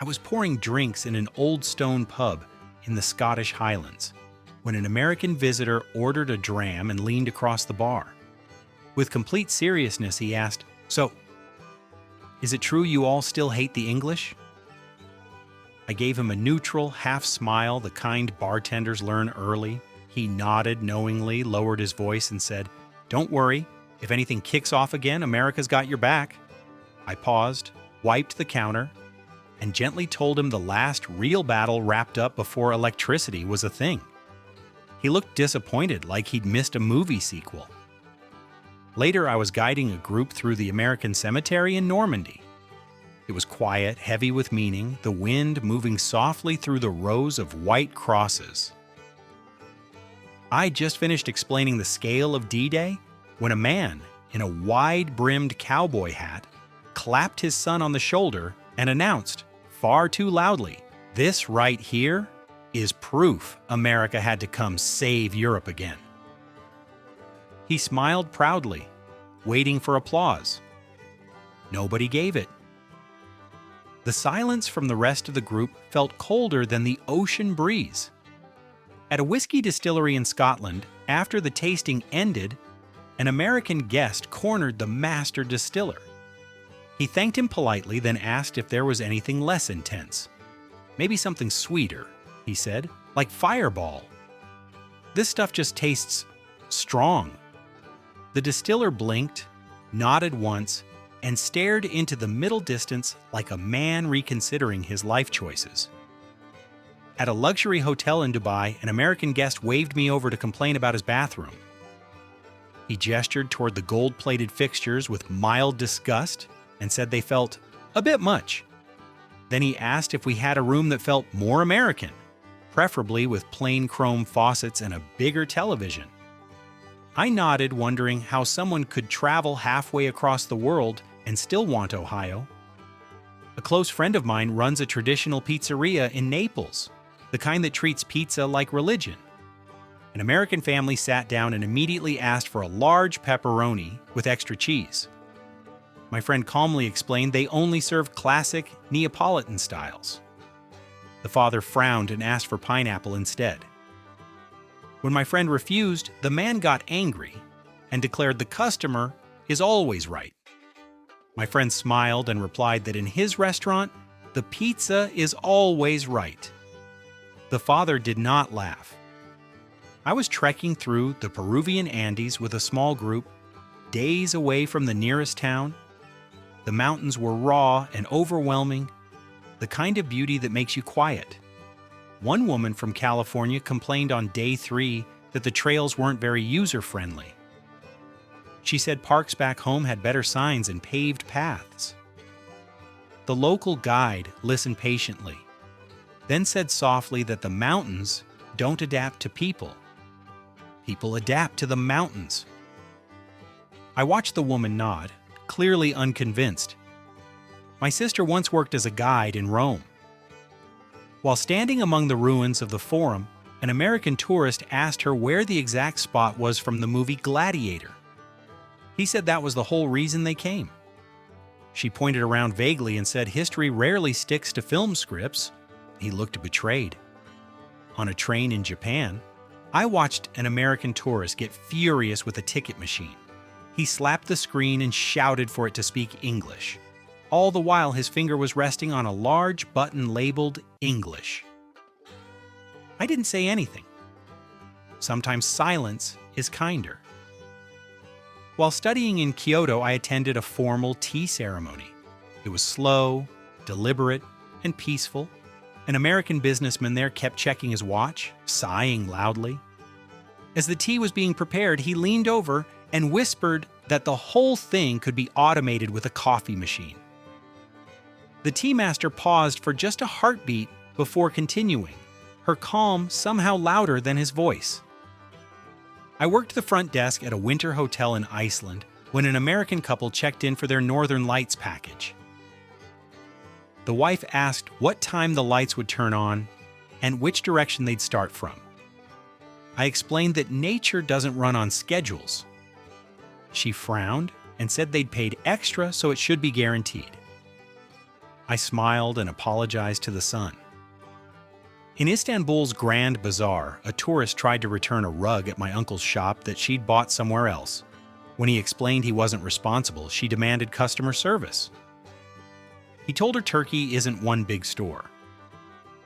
I was pouring drinks in an old stone pub in the Scottish Highlands when an American visitor ordered a dram and leaned across the bar. With complete seriousness, he asked, "So, is it true you all still hate the English?" I gave him a neutral, half smile, the kind bartenders learn early. He nodded knowingly, lowered his voice, and said, "Don't worry. If anything kicks off again, America's got your back." I paused, wiped the counter, and gently told him the last real battle wrapped up before electricity was a thing. He looked disappointed, like he'd missed a movie sequel. Later, I was guiding a group through the American cemetery in Normandy. It was quiet, heavy with meaning, the wind moving softly through the rows of white crosses. I just finished explaining the scale of D-Day when a man in a wide-brimmed cowboy hat clapped his son on the shoulder and announced, far too loudly, "This right here is proof America had to come save Europe again." He smiled proudly, waiting for applause. Nobody gave it. The silence from the rest of the group felt colder than the ocean breeze. At a whiskey distillery in Scotland, after the tasting ended, an American guest cornered the master distiller. He thanked him politely, then asked if there was anything less intense. "Maybe something sweeter," he said, "like Fireball. This stuff just tastes strong." The distiller blinked, nodded once, and stared into the middle distance like a man reconsidering his life choices. At a luxury hotel in Dubai, an American guest waved me over to complain about his bathroom. He gestured toward the gold-plated fixtures with mild disgust and said they felt a bit much. Then he asked if we had a room that felt more American, preferably with plain chrome faucets and a bigger television. I nodded, wondering how someone could travel halfway across the world and still want Ohio. A close friend of mine runs a traditional pizzeria in Naples, the kind that treats pizza like religion. An American family sat down and immediately asked for a large pepperoni with extra cheese. My friend calmly explained they only serve classic Neapolitan styles. The father frowned and asked for pineapple instead. When my friend refused, the man got angry and declared the customer is always right. My friend smiled and replied that in his restaurant, the pizza is always right. The father did not laugh. I was trekking through the Peruvian Andes with a small group, days away from the nearest town. The mountains were raw and overwhelming, the kind of beauty that makes you quiet. One woman from California complained on day 3 that the trails weren't very user-friendly. She said parks back home had better signs and paved paths. The local guide listened patiently, then said softly that the mountains don't adapt to people. People adapt to the mountains. I watched the woman nod, clearly unconvinced. My sister once worked as a guide in Rome. While standing among the ruins of the Forum, an American tourist asked her where the exact spot was from the movie Gladiator. He said that was the whole reason they came. She pointed around vaguely and said history rarely sticks to film scripts. He looked betrayed. On a train in Japan, I watched an American tourist get furious with a ticket machine. He slapped the screen and shouted for it to speak English. All the while, his finger was resting on a large button labeled English. I didn't say anything. Sometimes silence is kinder. While studying in Kyoto, I attended a formal tea ceremony. It was slow, deliberate, and peaceful. An American businessman there kept checking his watch, sighing loudly. As the tea was being prepared, he leaned over and whispered that the whole thing could be automated with a coffee machine. The tea master paused for just a heartbeat before continuing, her calm somehow louder than his voice. I worked the front desk at a winter hotel in Iceland when an American couple checked in for their Northern Lights package. The wife asked what time the lights would turn on and which direction they'd start from. I explained that nature doesn't run on schedules. She frowned and said they'd paid extra, so it should be guaranteed. I smiled and apologized to the sun. In Istanbul's Grand Bazaar, a tourist tried to return a rug at my uncle's shop that she'd bought somewhere else. When he explained he wasn't responsible, she demanded customer service. He told her Turkey isn't one big store.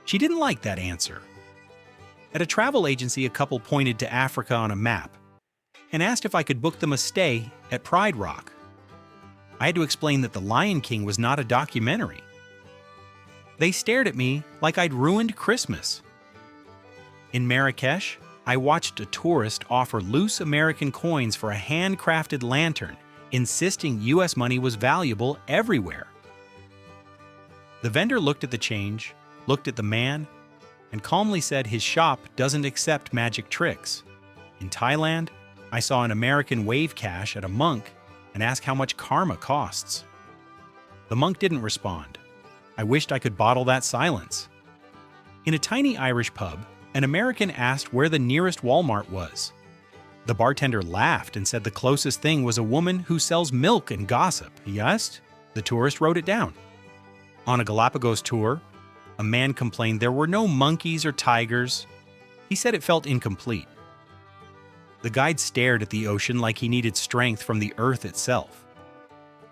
She didn't like that answer. At a travel agency, a couple pointed to Africa on a map and asked if I could book them a stay at Pride Rock. I had to explain that The Lion King was not a documentary. They stared at me like I'd ruined Christmas. In Marrakesh, I watched a tourist offer loose American coins for a handcrafted lantern, insisting US money was valuable everywhere. The vendor looked at the change, looked at the man, and calmly said his shop doesn't accept magic tricks. In Thailand, I saw an American wave cash at a monk and ask how much karma costs. The monk didn't respond. I wished I could bottle that silence. In a tiny Irish pub, an American asked where the nearest Walmart was. The bartender laughed and said the closest thing was a woman who sells milk and gossip. He asked. The tourist wrote it down. On a Galapagos tour, a man complained there were no monkeys or tigers. He said it felt incomplete. The guide stared at the ocean like he needed strength from the earth itself.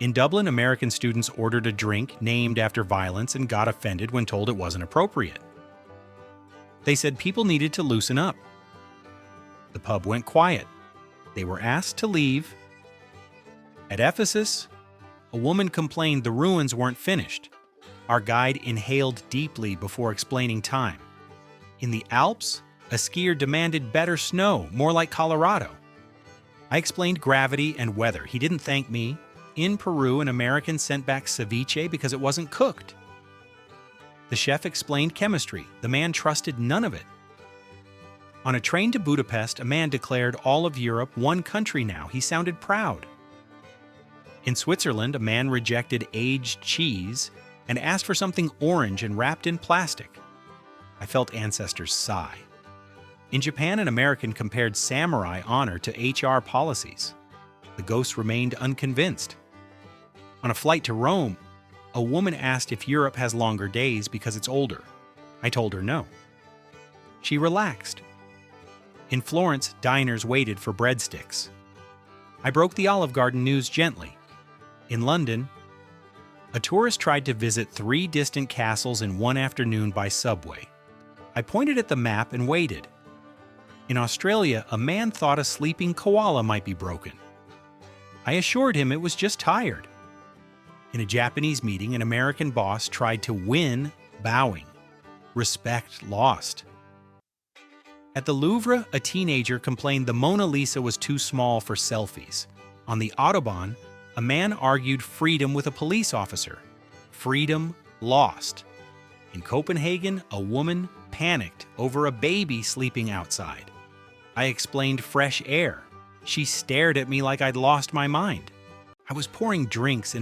In Dublin, American students ordered a drink named after violence and got offended when told it wasn't appropriate. They said people needed to loosen up. The pub went quiet. They were asked to leave. At Ephesus, a woman complained the ruins weren't finished. Our guide inhaled deeply before explaining time. In the Alps, a skier demanded better snow, more like Colorado. I explained gravity and weather. He didn't thank me. In Peru, an American sent back ceviche because it wasn't cooked. The chef explained chemistry. The man trusted none of it. On a train to Budapest, a man declared all of Europe one country now. He sounded proud. In Switzerland, a man rejected aged cheese and asked for something orange and wrapped in plastic. I felt ancestors sigh. In Japan, an American compared samurai honor to HR policies. The ghost remained unconvinced. On a flight to Rome, a woman asked if Europe has longer days because it's older. I told her no. She relaxed. In Florence, diners waited for breadsticks. I broke the Olive Garden news gently. In London, a tourist tried to visit 3 distant castles in one afternoon by subway. I pointed at the map and waited. In Australia, a man thought a sleeping koala might be broken. I assured him it was just tired. In a Japanese meeting, an American boss tried to win bowing. Respect lost. At the Louvre, a teenager complained the Mona Lisa was too small for selfies. On the Autobahn, a man argued freedom with a police officer. Freedom lost. In Copenhagen, a woman panicked over a baby sleeping outside. I explained fresh air. She stared at me like I'd lost my mind. I was pouring drinks in a